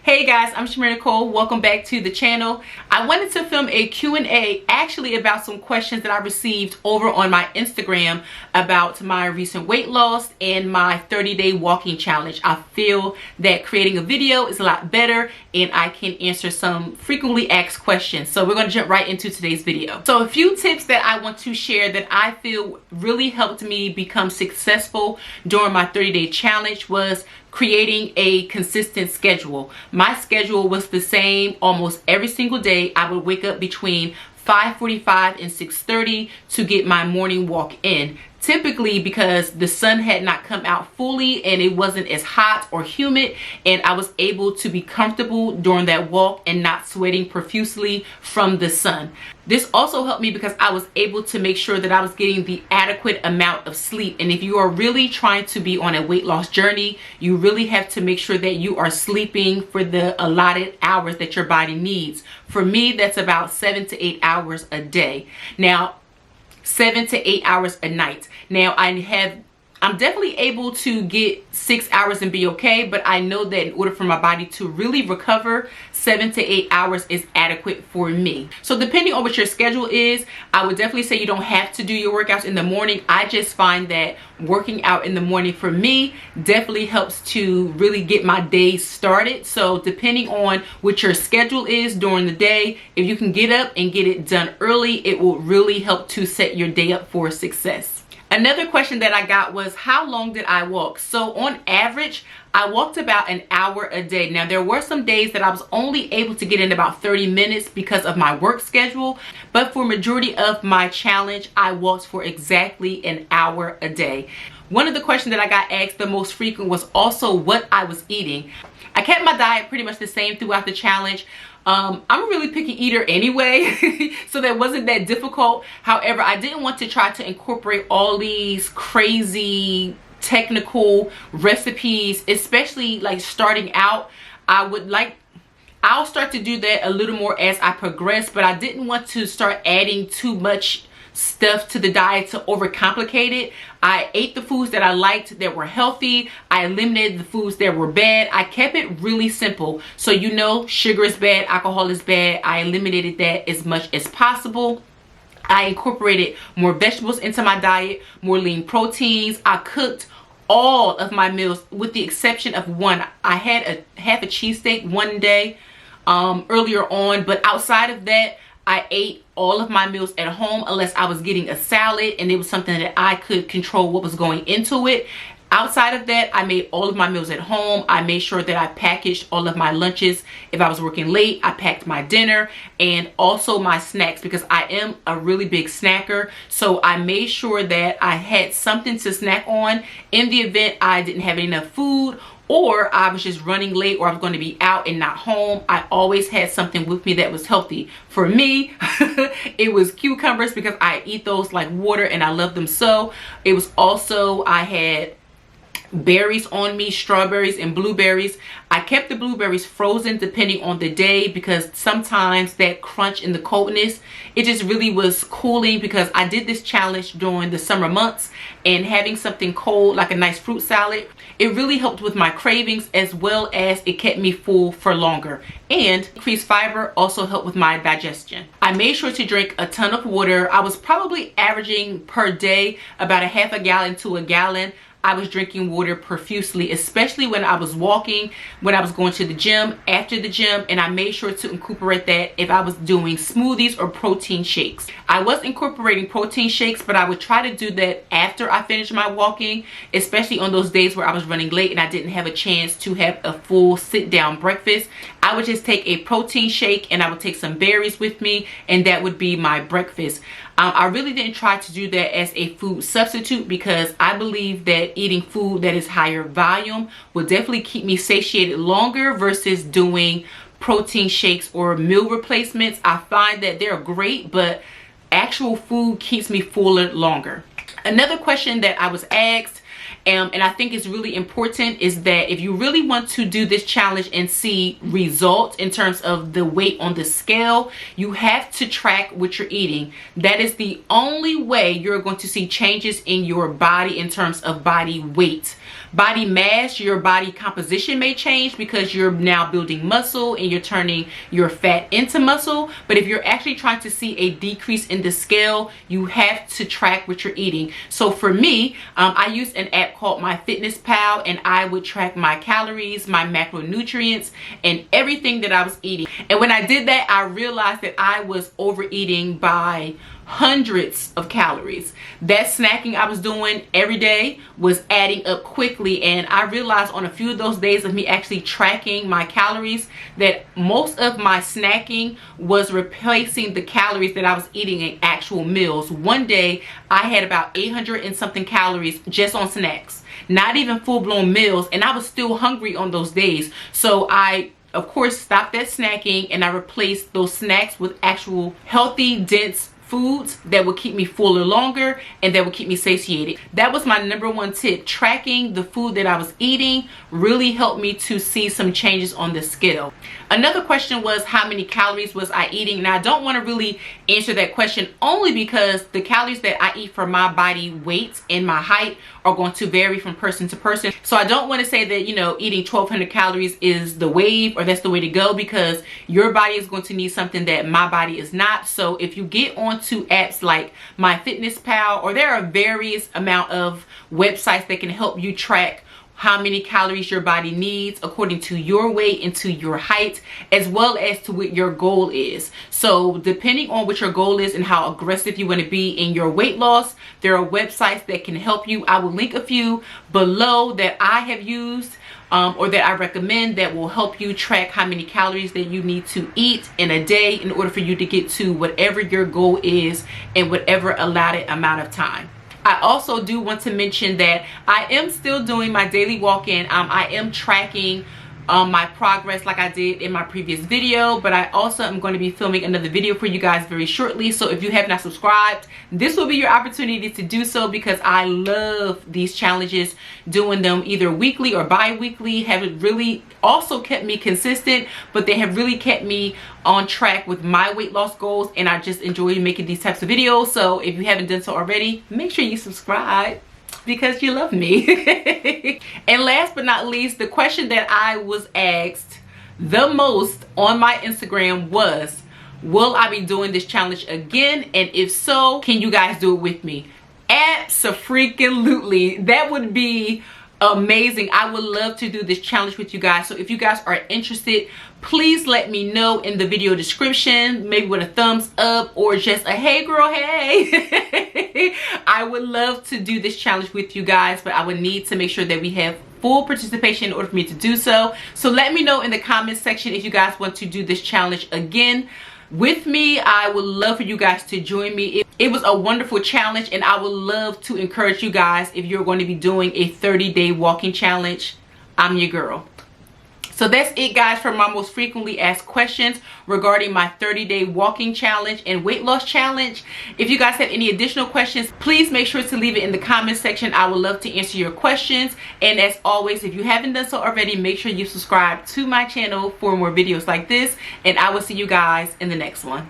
Hey guys, I'm ChimereNicole. Welcome back to the channel. I wanted to film a Q&A actually about some questions that I received over on my Instagram about my recent weight loss and my 30-day walking challenge. I feel that creating a video is a lot better and I can answer some frequently asked questions. So we're going to jump right into today's video. So a few tips that I want to share that I feel really helped me become successful during my 30-day challenge was creating a consistent schedule. My schedule was the same almost every single day. I would wake up between 5:45 and 6:30 to get my morning walk in. Typically because the sun had not come out fully and it wasn't as hot or humid, and I was able to be comfortable during that walk and not sweating profusely from the sun. This also helped me because I was able to make sure that I was getting the adequate amount of sleep. And if you are really trying to be on a weight loss journey, you really have to make sure that you are sleeping for the allotted hours that your body needs. For me, that's about 7 to 8 hours a day. Now, 7 to 8 hours a night. Now I'm definitely able to get 6 hours and be okay, but I know that in order for my body to really recover, 7 to 8 hours is adequate for me. So depending on what your schedule is, I would definitely say you don't have to do your workouts in the morning. I just find that working out in the morning for me definitely helps to really get my day started. So depending on what your schedule is during the day, if you can get up and get it done early, it will really help to set your day up for success. Another question that I got was, how long did I walk? So on average, I walked about an hour a day. Now there were some days that I was only able to get in about 30 minutes because of my work schedule, but for majority of my challenge, I walked for exactly an hour a day. One of the questions that I got asked the most frequent was also what I was eating. I kept my diet pretty much the same throughout the challenge. I'm a really picky eater anyway, so that wasn't that difficult. However, I didn't want to try to incorporate all these crazy technical recipes, especially like starting out. I'll start to do that a little more as I progress, but I didn't want to start adding too much stuff to the diet to overcomplicate it. I ate the foods that I liked that were healthy. I eliminated the foods that were bad. I kept it really simple. So you know, sugar is bad, alcohol is bad. I eliminated that as much as possible. I incorporated more vegetables into my diet, more lean proteins. I cooked all of my meals with the exception of one. I had a half a cheesesteak one day earlier on, but outside of that, I ate all of my meals at home unless I was getting a salad and it was something that I could control what was going into it. Outside of that, I made all of my meals at home. I made sure that I packaged all of my lunches. If I was working late, I packed my dinner and also my snacks because I am a really big snacker. So I made sure that I had something to snack on in the event I didn't have enough food, or I was just running late, or I was going to be out and not home. I always had something with me that was healthy. For me, it was cucumbers because I eat those like water and I love them so. It was also, I had berries on me, strawberries and blueberries. I kept the blueberries frozen depending on the day because sometimes that crunch in the coldness, it just really was cooling because I did this challenge during the summer months, and having something cold like a nice fruit salad, it really helped with my cravings as well as it kept me full for longer. And increased fiber also helped with my digestion. I made sure to drink a ton of water. I was probably averaging per day about a half a gallon to a gallon. I was drinking water profusely, especially when I was walking, when I was going to the gym, after the gym, and I made sure to incorporate that if I was doing smoothies or protein shakes. I was incorporating protein shakes, but I would try to do that after I finished my walking, especially on those days where I was running late and I didn't have a chance to have a full sit-down breakfast. I would just take a protein shake and I would take some berries with me, and that would be my breakfast. I really didn't try to do that as a food substitute because I believe that eating food that is higher volume will definitely keep me satiated longer versus doing protein shakes or meal replacements. I find that they're great, but actual food keeps me fuller longer. Another question that I was asked, and I think is really important, is that if you really want to do this challenge and see results in terms of the weight on the scale, you have to track what you're eating. That is the only way you're going to see changes in your body in terms of body weight. body mass, your body composition may change because you're now building muscle and you're turning your fat into muscle. But if you're actually trying to see a decrease in the scale, you have to track what you're eating. So for me, I use an app called MyFitnessPal, and I would track my calories, my macronutrients, and everything that I was eating. And when I did that, I realized that I was overeating by hundreds of calories. That snacking I was doing every day was adding up quickly, and I realized on a few of those days of me actually tracking my calories that most of my snacking was replacing the calories that I was eating in actual meals. One day I had about 800 and something calories just on snacks, not even full-blown meals, and I was still hungry on those days. So I of course stopped that snacking, and I replaced those snacks with actual healthy, dense foods that will keep me fuller longer and that will keep me satiated. That was my number one tip. Tracking the food that I was eating really helped me to see some changes on the scale. Another question was, how many calories was I eating? Now, I don't want to really answer that question, only because the calories that I eat for my body weight and my height are going to vary from person to person. So I don't want to say that, you know, eating 1,200 calories is the wave or that's the way to go, because your body is going to need something that my body is not. So if you get onto apps like MyFitnessPal, or there are various amount of websites that can help you track how many calories your body needs according to your weight and to your height, as well as to what your goal is. So depending on what your goal is and how aggressive you want to be in your weight loss, there are websites that can help you. I will link a few below that I have used or that I recommend, that will help you track how many calories that you need to eat in a day in order for you to get to whatever your goal is in whatever allotted amount of time. I also do want to mention that I am still doing my daily walk-in. I am tracking my progress like I did in my previous video, but I also am going to be filming another video for you guys very shortly. So if you have not subscribed, this will be your opportunity to do so, because I love these challenges. Doing them either weekly or bi-weekly have really also kept me consistent, but they have really kept me on track with my weight loss goals, and I just enjoy making these types of videos. So if you haven't done so already, make sure you subscribe, because you love me. And last but not least, the question that I was asked the most on my Instagram was, will I be doing this challenge again? And if so, can you guys do it with me? Abso-freaking-lutely. That would be amazing. I would love to do this challenge with you guys. So if you guys are interested, please let me know in the video description, maybe with a thumbs up or just a hey girl, hey. I would love to do this challenge with you guys, but I would need to make sure that we have full participation in order for me to do so. So let me know in the comment section if you guys want to do this challenge again with me. I would love for you guys to join me. It was a wonderful challenge, and I would love to encourage you guys, if you're going to be doing a 30-day walking challenge, I'm your girl. So that's it, guys, for my most frequently asked questions regarding my 30-day walking challenge and weight loss challenge. If you guys have any additional questions, please make sure to leave it in the comment section. I would love to answer your questions. And as always, if you haven't done so already, make sure you subscribe to my channel for more videos like this. And I will see you guys in the next one.